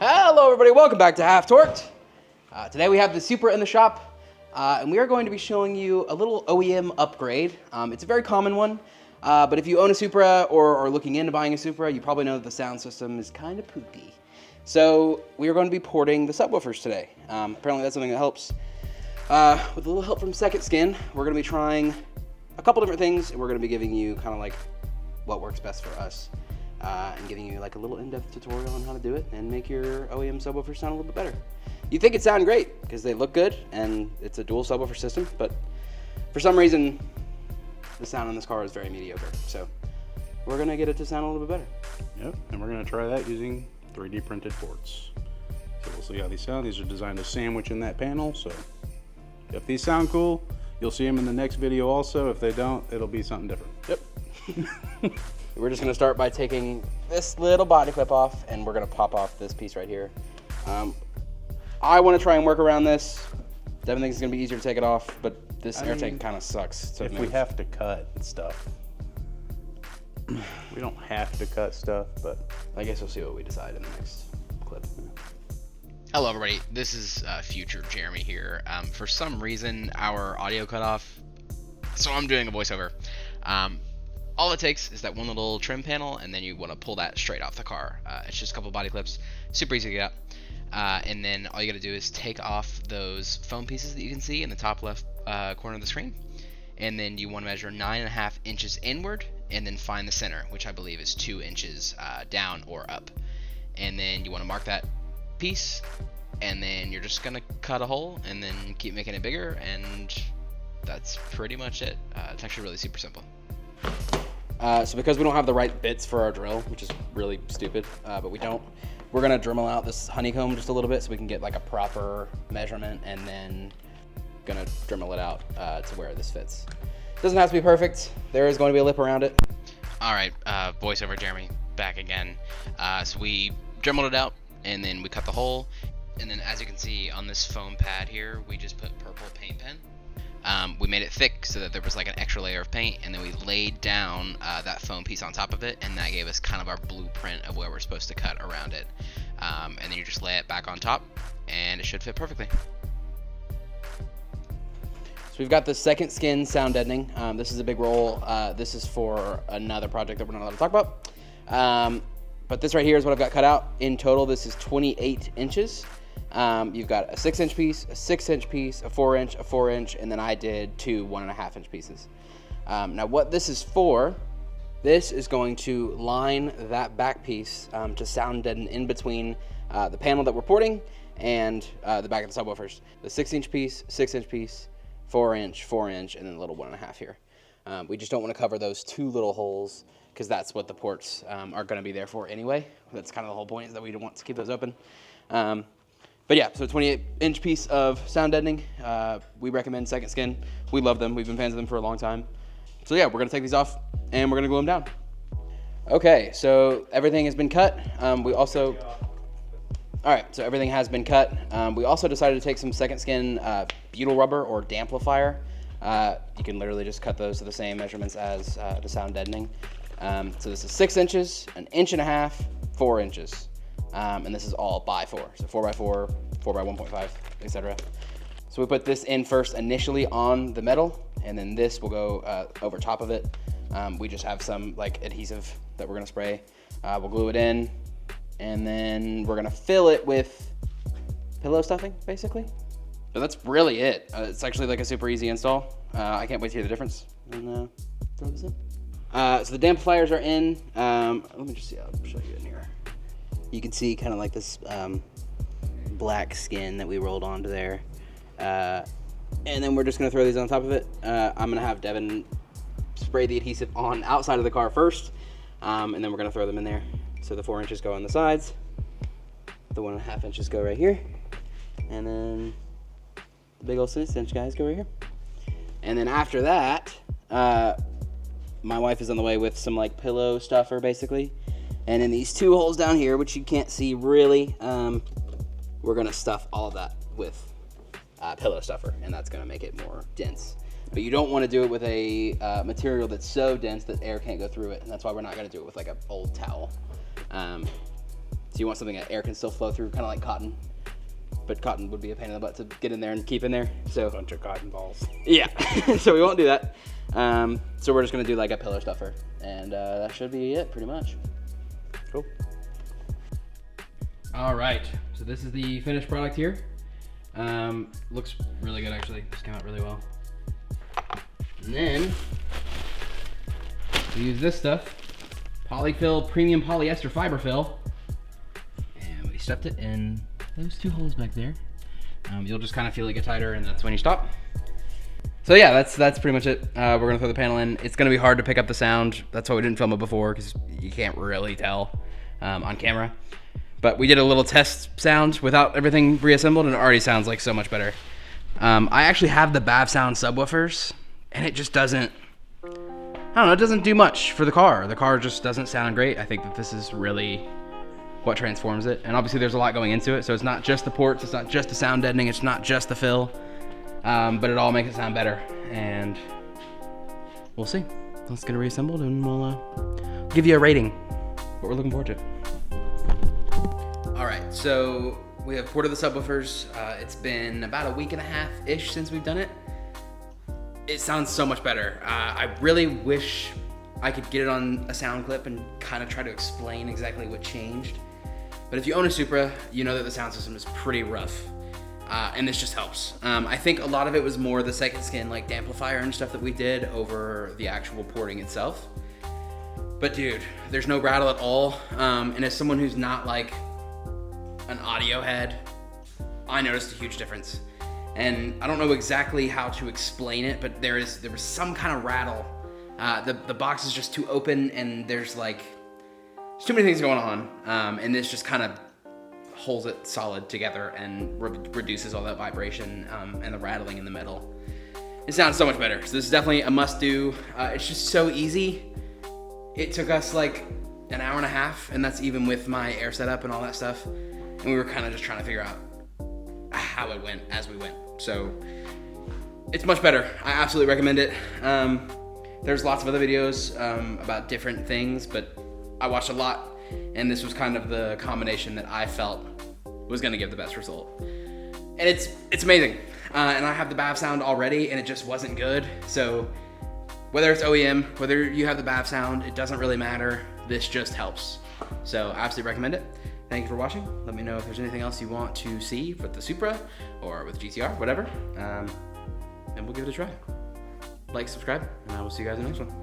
Hello everybody, welcome back to Half Torqued. Today we have the Supra in the shop, and we are going to be showing you a little OEM upgrade. It's a very common one, but if you own a Supra or are looking into buying a Supra, you probably know that the sound system is kind of poopy. So we are going to be porting the subwoofers today. Apparently that's something that helps. With a little help from Second Skin, we're going to be trying a couple different things, and we're going to be giving you kind of like what works best for us. And giving you like a little in-depth tutorial on how to do it and make your OEM subwoofer sound a little bit better. You think it sound great because they look good and it's a dual subwoofer system, but for some reason the sound on this car is very mediocre. So we're gonna get it to sound a little bit better. Yep, and we're gonna try that using 3D printed ports. So we'll see how these sound. These are designed to sandwich in that panel, so if these sound cool, you'll see them in the next video also. If they don't, it'll be something different. Yep. We're just gonna start by taking this little body clip off, and we're gonna pop off this piece right here. I wanna try and work around this. Devin thinks it's gonna be easier to take it off, but this air tank kind of sucks. If we have to cut stuff, we don't have to cut stuff, but I guess we'll see what we decide in the next clip. Hello everybody, this is future Jeremy here. For some reason our audio cut off, so I'm doing a voiceover. All it takes is that one little trim panel, and then you want to pull that straight off the car. It's just a couple body clips, super easy to get out. And then all you got to do is take off those foam pieces that you can see in the top left corner of the screen. And then you want to measure 9.5 inches inward, and then find the center, which I believe is 2 inches down or up. And then you want to mark that piece, and then you're just going to cut a hole, and then keep making it bigger, and that's pretty much it. It's actually really super simple. So because we don't have the right bits for our drill, which is really stupid, but we don't, we're gonna Dremel out this honeycomb just a little bit so we can get like a proper measurement, and then gonna Dremel it out to where this fits. Doesn't have to be perfect. There is going to be a lip around it. All right, voiceover Jeremy, back again. So we Dremeled it out, and then we cut the hole, and then as you can see on this foam pad here, we just put purple paint pen. We made it thick so that there was like an extra layer of paint, and then we laid down that foam piece on top of it, and that gave us kind of our blueprint of where we're supposed to cut around it. And then you just lay it back on top, and it should fit perfectly. So we've got the Second Skin sound deadening. This is a big roll. This is for another project that we're not allowed to talk about. But this right here is what I've got cut out. In total, this is 28 inches. You've got a 6-inch piece, a 6-inch piece, a 4-inch, a 4-inch, and then I did 2 1.5-inch pieces. Now what this is for, this is going to line that back piece to sound deaden in between the panel that we're porting and the back of the subwoofers. The 6-inch piece, 6-inch piece, 4-inch, 4-inch, and then a little 1.5 here. We just don't want to cover those 2 little holes because that's what the ports are going to be there for anyway. That's kind of the whole point, is that we don't want to keep those open. But yeah, so 28-inch piece of sound deadening. We recommend Second Skin. We love them. We've been fans of them for a long time. So yeah, we're gonna take these off and we're gonna glue them down. Okay, so everything has been cut. All right, so everything has been cut. We also decided to take some Second Skin butyl rubber or damplifier. You can literally just cut those to the same measurements as the sound deadening. So this is 6 inches, 1.5 inches, 4 inches. And this is all by 4, so 4x4, 4x1.5, etc. So we put this in first initially on the metal, and then this will go over top of it. We just have some like adhesive that we're gonna spray. We'll glue it in, and then we're gonna fill it with pillow stuffing, basically. So that's really it. It's actually like a super easy install. I can't wait to hear the difference. And throw this in. So the damplifiers are in. Let me just see, I'll show you in here. You can see kind of like this black skin that we rolled onto there. And then we're just gonna throw these on top of it. I'm gonna have Devin spray the adhesive on outside of the car first, and then we're gonna throw them in there. So the 4 inches go on the sides, the 1.5 inches go right here, and then the big old 6-inch guys go right here. And then after that, my wife is on the way with some like pillow stuffer basically. And in these 2 holes down here, which you can't see really, we're gonna stuff all of that with pillow stuffer, and that's gonna make it more dense. But you don't wanna do it with a material that's so dense that air can't go through it, and that's why we're not gonna do it with like an old towel. So you want something that air can still flow through, kind of like cotton. But cotton would be a pain in the butt to get in there and keep in there. So Bunch of cotton balls. yeah, so we won't do that. So we're just gonna do like a pillar stuffer, and that should be it pretty much. Cool. All right, so this is the finished product here. Looks really good actually, just came out really well. And then we use this stuff, Polyfill Premium Polyester Fiber Fill, and we stuffed it in those 2 holes back there. You'll just kind of feel it get tighter, and that's when you stop. So yeah, that's pretty much it. We're gonna throw the panel in. It's gonna be hard to pick up the sound. That's why we didn't film it before, because you can't really tell on camera. But we did a little test sound without everything reassembled, and it already sounds like so much better. I actually have the Bav Sound subwoofers, and it just doesn't, I don't know, it doesn't do much for the car. The car just doesn't sound great. I think that this is really what transforms it. And obviously there's a lot going into it, so it's not just the ports, it's not just the sound deadening, it's not just the fill, but it all makes it sound better. And we'll see. Let's get it reassembled, and we'll give you a rating, what we're looking forward to. All right, so we have ported the subwoofers. It's been about a week and a half-ish since we've done it. It sounds so much better. I really wish I could get it on a sound clip and kind of try to explain exactly what changed. But if you own a Supra, you know that the sound system is pretty rough, and this just helps. I think a lot of it was more the second skin, like the amplifier and stuff that we did over the actual porting itself. But dude, there's no rattle at all, and as someone who's not like an audio head, I noticed a huge difference. And I don't know exactly how to explain it, but there was some kind of rattle. The box is just too open, and there's too many things going on, and this just kind of holds it solid together and reduces all that vibration and the rattling in the metal. It sounds so much better. So this is definitely a must-do. It's just so easy. It took us like an hour and a half, and that's even with my air setup and all that stuff. And we were kind of just trying to figure out how it went as we went. So it's much better. I absolutely recommend it. There's lots of other videos about different things, but I watched a lot, and this was kind of the combination that I felt was gonna give the best result. And it's amazing. And I have the Bav Sound already, and it just wasn't good. So whether it's OEM, whether you have the Bav Sound, it doesn't really matter. This just helps. So I absolutely recommend it. Thank you for watching. Let me know if there's anything else you want to see with the Supra or with GTR, whatever. And we'll give it a try. Like, subscribe, and I will see you guys in the next one.